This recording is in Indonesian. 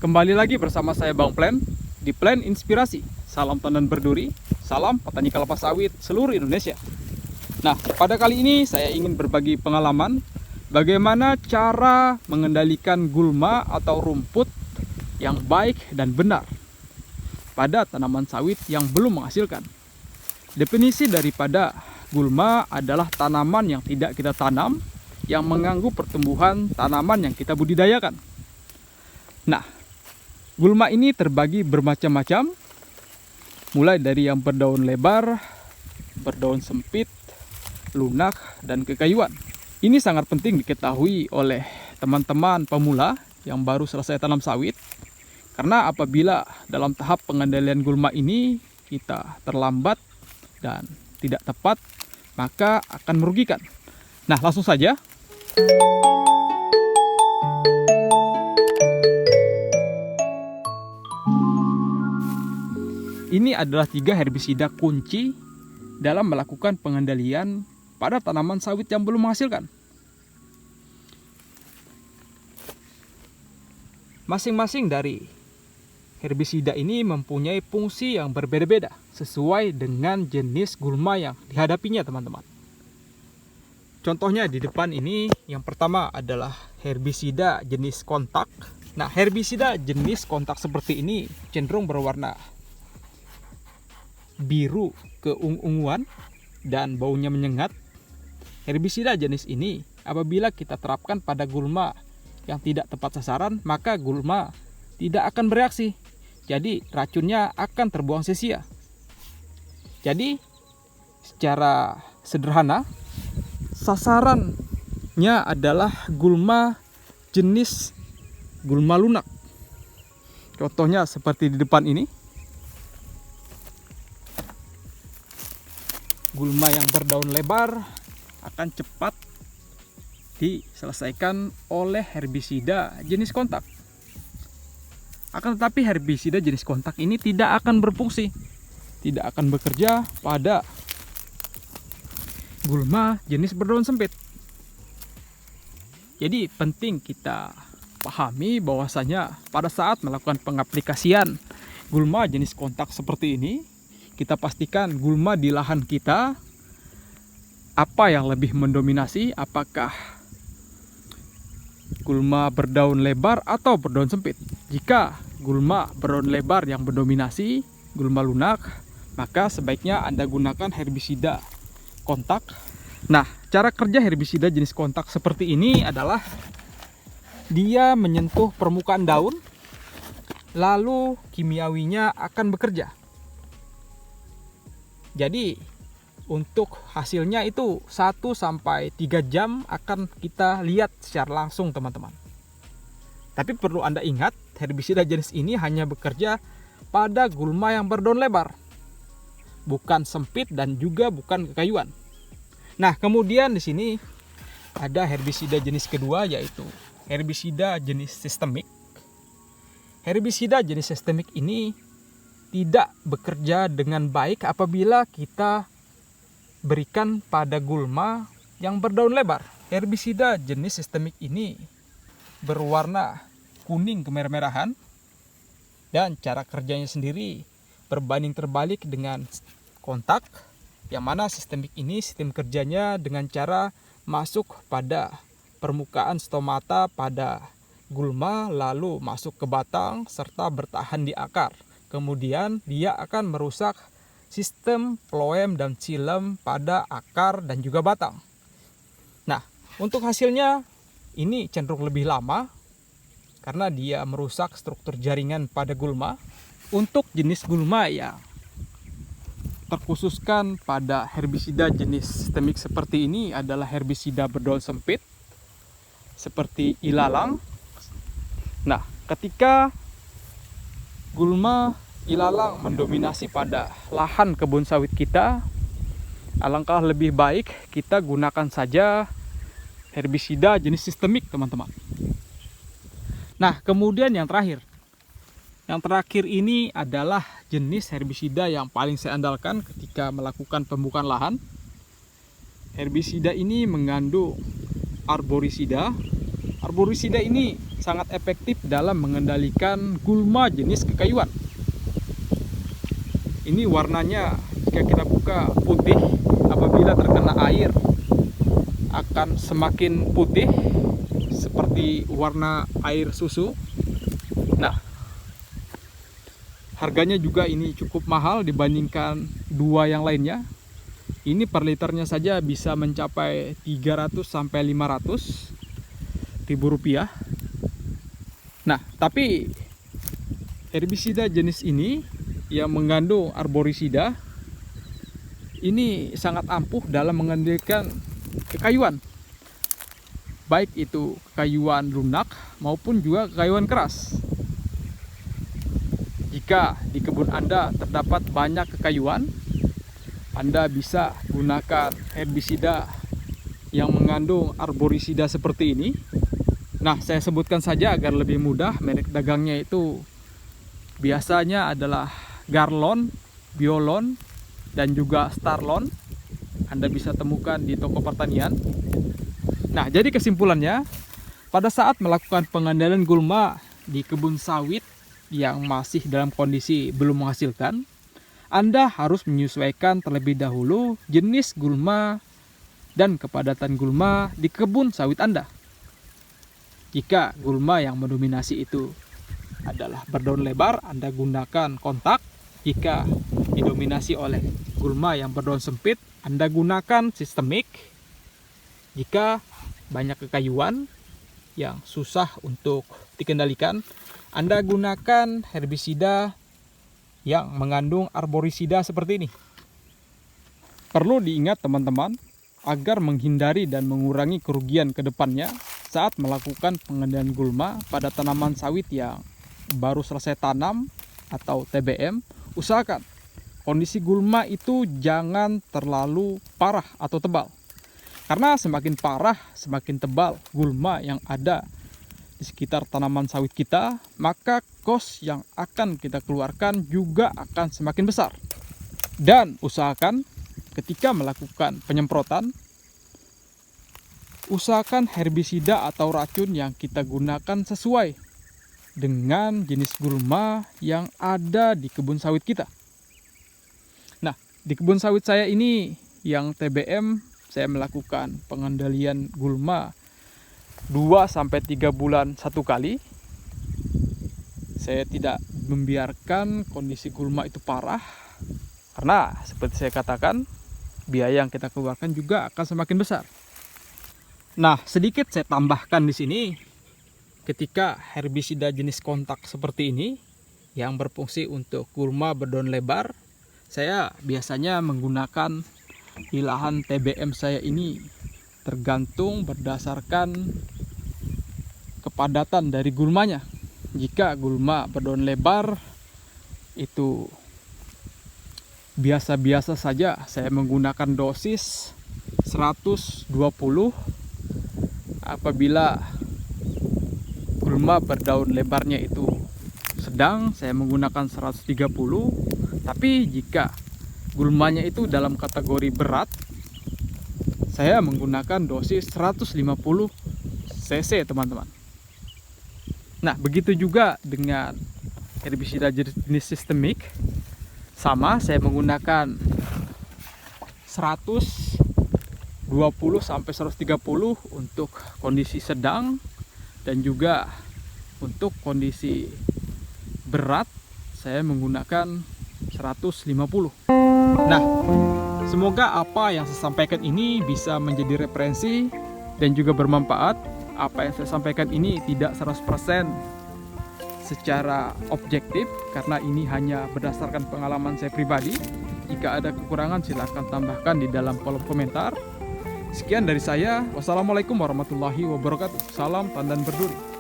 Kembali lagi bersama saya Bang Plan di Plan Inspirasi. Salam tandan berduri, salam petani kelapa sawit seluruh Indonesia. Nah, pada kali ini saya ingin berbagi pengalaman bagaimana cara mengendalikan gulma atau rumput yang baik dan benar pada tanaman sawit yang belum menghasilkan. Definisi daripada gulma adalah tanaman yang tidak kita tanam yang mengganggu pertumbuhan tanaman yang kita budidayakan. Nah, gulma ini terbagi bermacam-macam, mulai dari yang berdaun lebar, berdaun sempit, lunak, dan kekayuan. Ini sangat penting diketahui oleh teman-teman pemula yang baru selesai tanam sawit, karena apabila dalam tahap pengendalian gulma ini kita terlambat dan tidak tepat, maka akan merugikan. Nah, langsung saja. Ini adalah 3 herbisida kunci dalam melakukan pengendalian pada tanaman sawit yang belum menghasilkan. Masing-masing dari herbisida ini mempunyai fungsi yang berbeda-beda sesuai dengan jenis gulma yang dihadapinya, teman-teman. Contohnya di depan ini, yang pertama adalah herbisida jenis kontak. Nah, herbisida jenis kontak seperti ini cenderung berwarna biru keungu-unguan dan baunya menyengat. Herbisida jenis ini apabila kita terapkan pada gulma yang tidak tepat sasaran, maka gulma tidak akan bereaksi. Jadi racunnya akan terbuang sia-sia. Jadi secara sederhana, sasarannya adalah gulma jenis gulma lunak. Contohnya seperti di depan ini. Gulma yang berdaun lebar akan cepat diselesaikan oleh herbisida jenis kontak. Akan tetapi herbisida jenis kontak ini tidak akan berfungsi, tidak akan bekerja pada gulma jenis berdaun sempit. Jadi penting kita pahami bahwasanya pada saat melakukan pengaplikasian gulma jenis kontak seperti ini, kita pastikan gulma di lahan kita apa yang lebih mendominasi, apakah gulma berdaun lebar atau berdaun sempit. Jika gulma berdaun lebar yang mendominasi, gulma lunak, maka sebaiknya Anda gunakan herbisida kontak. Nah, cara kerja herbisida jenis kontak seperti ini adalah dia menyentuh permukaan daun, lalu kimiawinya akan bekerja. Jadi untuk hasilnya itu 1-3 jam akan kita lihat secara langsung, teman-teman. Tapi perlu Anda ingat, herbisida jenis ini hanya bekerja pada gulma yang berdaun lebar, bukan sempit dan juga bukan kekayuan. Nah, kemudian di sini ada herbisida jenis kedua, yaitu herbisida jenis sistemik. Herbisida jenis sistemik ini tidak bekerja dengan baik apabila kita berikan pada gulma yang berdaun lebar. Herbisida jenis sistemik ini berwarna kuning kemerah-merahan dan cara kerjanya sendiri berbanding terbalik dengan kontak, yang mana sistemik ini sistem kerjanya dengan cara masuk pada permukaan stomata pada gulma, lalu masuk ke batang serta bertahan di akar. Kemudian dia akan merusak sistem phloem dan xilem pada akar dan juga batang. Nah, untuk hasilnya ini cenderung lebih lama karena dia merusak struktur jaringan pada gulma. Untuk jenis gulma yang terkhususkan pada herbisida jenis sistemik seperti ini adalah herbisida berdaun sempit seperti ilalang. Nah, ketika gulma ilalang mendominasi pada lahan kebun sawit kita, alangkah lebih baik kita gunakan saja herbisida jenis sistemik, teman-teman. Nah, kemudian yang terakhir ini adalah jenis herbisida yang paling saya andalkan ketika melakukan pembukaan lahan. Herbisida ini mengandung arborisida. Arborisida ini sangat efektif dalam mengendalikan gulma jenis kekayuan. Ini warnanya jika kita buka putih, apabila terkena air akan semakin putih seperti warna air susu. Nah, harganya juga ini cukup mahal dibandingkan dua yang lainnya. Ini per liternya saja bisa mencapai 300 sampai 500 ribu rupiah. Nah, tapi herbisida jenis ini yang mengandung arborisida ini sangat ampuh dalam mengendalikan kekayuan, baik itu kekayuan lunak maupun juga kekayuan keras. Jika di kebun Anda terdapat banyak kekayuan, Anda bisa gunakan herbisida yang mengandung arborisida seperti ini. Nah, saya sebutkan saja agar lebih mudah. Merek dagangnya itu biasanya adalah Garlon, Biolon, dan juga Starlon. Anda bisa temukan di toko pertanian. Nah, jadi kesimpulannya, pada saat melakukan pengendalian gulma di kebun sawit yang masih dalam kondisi belum menghasilkan, Anda harus menyesuaikan terlebih dahulu jenis gulma dan kepadatan gulma di kebun sawit Anda. Jika gulma yang mendominasi itu adalah berdaun lebar, Anda gunakan kontak. Jika didominasi oleh gulma yang berdaun sempit, Anda gunakan sistemik. Jika banyak kekayuan yang susah untuk dikendalikan, Anda gunakan herbisida yang mengandung arborisida seperti ini. Perlu diingat teman-teman, agar menghindari dan mengurangi kerugian ke depannya saat melakukan pengendalian gulma pada tanaman sawit yang baru selesai tanam atau TBM, usahakan kondisi gulma itu jangan terlalu parah atau tebal. Karena semakin parah, semakin tebal gulma yang ada di sekitar tanaman sawit kita, maka kos yang akan kita keluarkan juga akan semakin besar. Dan usahakan ketika melakukan penyemprotan, usahakan herbisida atau racun yang kita gunakan sesuai dengan jenis gulma yang ada di kebun sawit kita. Nah, di kebun sawit saya ini yang TBM, saya melakukan pengendalian gulma 2-3 bulan satu kali. Saya tidak membiarkan kondisi gulma itu parah, karena seperti saya katakan, biaya yang kita keluarkan juga akan semakin besar. Nah, sedikit saya tambahkan di sini, ketika herbisida jenis kontak seperti ini yang berfungsi untuk gulma berdaun lebar, saya biasanya menggunakan di lahan TBM saya ini tergantung berdasarkan kepadatan dari gulmanya. Jika gulma berdaun lebar itu biasa-biasa saja, saya menggunakan dosis 120. Apabila gulma berdaun lebarnya itu sedang, saya menggunakan 130. Tapi jika gulmanya itu dalam kategori berat, saya menggunakan dosis 150 cc teman-teman. Nah, begitu juga dengan herbisida jenis sistemik. Sama, saya menggunakan 120 sampai 130 untuk kondisi sedang, dan juga untuk kondisi berat saya menggunakan 150. Nah, semoga apa yang saya sampaikan ini bisa menjadi referensi dan juga bermanfaat. Apa yang saya sampaikan ini tidak 100% secara objektif, karena ini hanya berdasarkan pengalaman saya pribadi. Jika ada kekurangan silahkan tambahkan di dalam kolom komentar. Sekian dari saya. Wassalamualaikum warahmatullahi wabarakatuh. Salam Tandan Berduri.